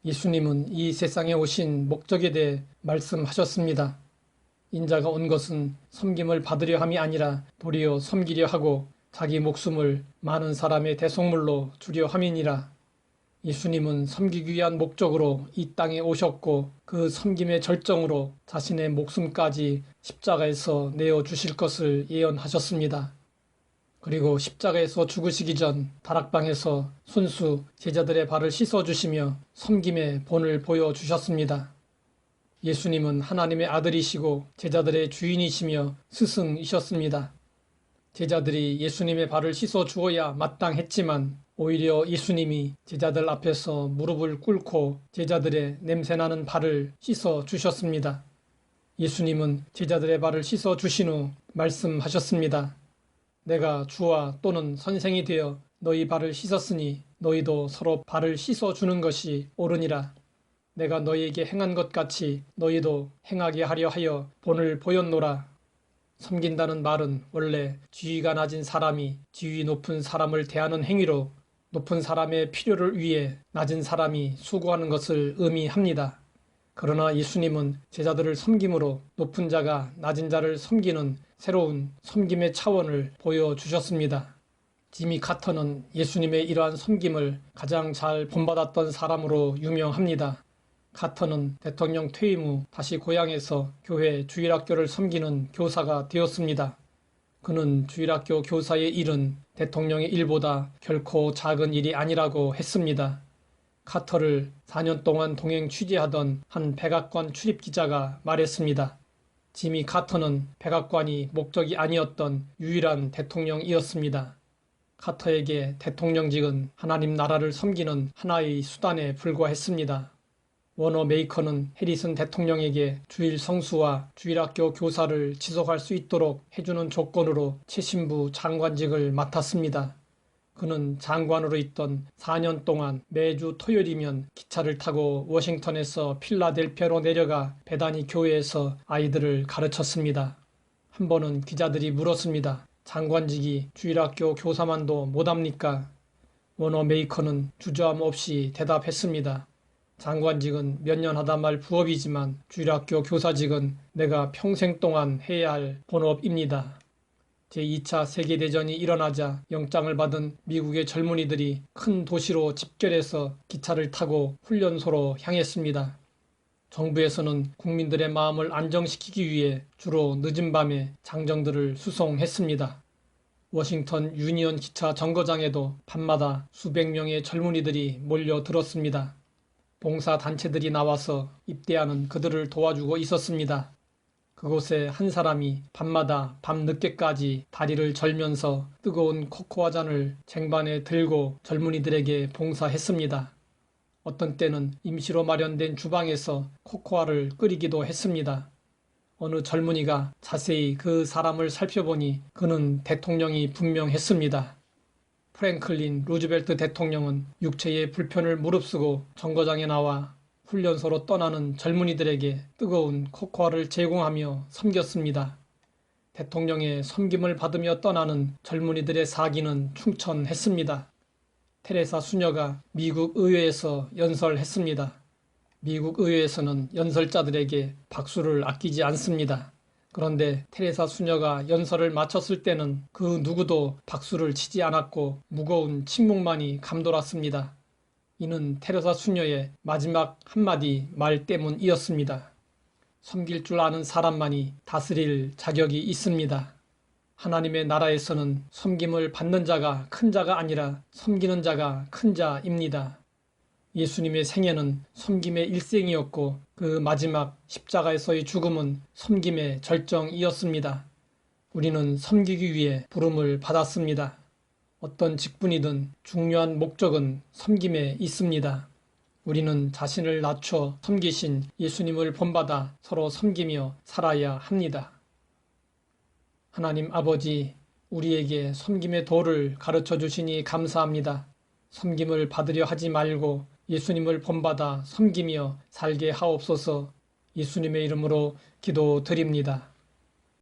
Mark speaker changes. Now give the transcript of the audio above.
Speaker 1: 예수님은 이 세상에 오신 목적에 대해 말씀하셨습니다. 인자가 온 것은 섬김을 받으려 함이 아니라 도리어 섬기려 하고 자기 목숨을 많은 사람의 대속물로 주려 함이니라. 예수님은 섬기기 위한 목적으로 이 땅에 오셨고 그 섬김의 절정으로 자신의 목숨까지 십자가에서 내어주실 것을 예언하셨습니다. 그리고 십자가에서 죽으시기 전 다락방에서 손수 제자들의 발을 씻어주시며 섬김의 본을 보여주셨습니다. 예수님은 하나님의 아들이시고 제자들의 주인이시며 스승이셨습니다. 제자들이 예수님의 발을 씻어 주어야 마땅했지만 오히려 예수님이 제자들 앞에서 무릎을 꿇고 제자들의 냄새나는 발을 씻어 주셨습니다. 예수님은 제자들의 발을 씻어 주신 후 말씀하셨습니다. 내가 주와 또는 선생이 되어 너희 발을 씻었으니 너희도 서로 발을 씻어 주는 것이 옳으니라. 내가 너희에게 행한 것 같이 너희도 행하게 하려 하여 본을 보였노라. 섬긴다는 말은 원래 지위가 낮은 사람이 지위 높은 사람을 대하는 행위로 높은 사람의 필요를 위해 낮은 사람이 수고하는 것을 의미합니다. 그러나 예수님은 제자들을 섬김으로 높은 자가 낮은 자를 섬기는 새로운 섬김의 차원을 보여주셨습니다. 지미 카터는 예수님의 이러한 섬김을 가장 잘 본받았던 사람으로 유명합니다. 카터는 대통령 퇴임 후 다시 고향에서 교회 주일학교를 섬기는 교사가 되었습니다. 그는 주일학교 교사의 일은 대통령의 일보다 결코 작은 일이 아니라고 했습니다. 카터를 4년 동안 동행 취재하던 한 백악관 출입기자가 말했습니다. 지미 카터는 백악관이 목적이 아니었던 유일한 대통령이었습니다. 카터에게 대통령직은 하나님 나라를 섬기는 하나의 수단에 불과했습니다. 워너 메이커는 해리슨 대통령에게 주일 성수와 주일학교 교사를 지속할 수 있도록 해주는 조건으로 최신부 장관직을 맡았습니다. 그는 장관으로 있던 4년 동안 매주 토요일이면 기차를 타고 워싱턴에서 필라델피아로 내려가 베다니 교회에서 아이들을 가르쳤습니다. 한 번은 기자들이 물었습니다. 장관직이 주일학교 교사만도 못합니까? 워너 메이커는 주저함 없이 대답했습니다. 장관직은 몇 년 하다 말 부업이지만 주일학교 교사직은 내가 평생 동안 해야 할 본업입니다. 제2차 세계대전이 일어나자 영장을 받은 미국의 젊은이들이 큰 도시로 집결해서 기차를 타고 훈련소로 향했습니다. 정부에서는 국민들의 마음을 안정시키기 위해 주로 늦은 밤에 장정들을 수송했습니다. 워싱턴 유니온 기차 정거장에도 밤마다 수백 명의 젊은이들이 몰려들었습니다. 봉사단체들이 나와서 입대하는 그들을 도와주고 있었습니다. 그곳에 한 사람이 밤마다 밤늦게까지 다리를 절면서 뜨거운 코코아 잔을 쟁반에 들고 젊은이들에게 봉사했습니다. 어떤 때는 임시로 마련된 주방에서 코코아를 끓이기도 했습니다. 어느 젊은이가 자세히 그 사람을 살펴보니 그는 대통령이 분명했습니다. 프랭클린 루즈벨트 대통령은 육체의 불편을 무릅쓰고 정거장에 나와 훈련소로 떠나는 젊은이들에게 뜨거운 코코아를 제공하며 섬겼습니다. 대통령의 섬김을 받으며 떠나는 젊은이들의 사기는 충천했습니다. 테레사 수녀가 미국 의회에서 연설했습니다. 미국 의회에서는 연설자들에게 박수를 아끼지 않습니다. 그런데 테레사 수녀가 연설을 마쳤을 때는 그 누구도 박수를 치지 않았고 무거운 침묵만이 감돌았습니다. 이는 테레사 수녀의 마지막 한마디 말 때문이었습니다. 섬길 줄 아는 사람만이 다스릴 자격이 있습니다. 하나님의 나라에서는 섬김을 받는 자가 큰 자가 아니라 섬기는 자가 큰 자입니다. 예수님의 생애는 섬김의 일생이었고 그 마지막 십자가에서의 죽음은 섬김의 절정이었습니다. 우리는 섬기기 위해 부름을 받았습니다. 어떤 직분이든 중요한 목적은 섬김에 있습니다. 우리는 자신을 낮춰 섬기신 예수님을 본받아 서로 섬기며 살아야 합니다. 하나님 아버지, 우리에게 섬김의 도를 가르쳐 주시니 감사합니다. 섬김을 받으려 하지 말고 예수님을 본받아 섬기며 살게 하옵소서. 예수님의 이름으로 기도드립니다.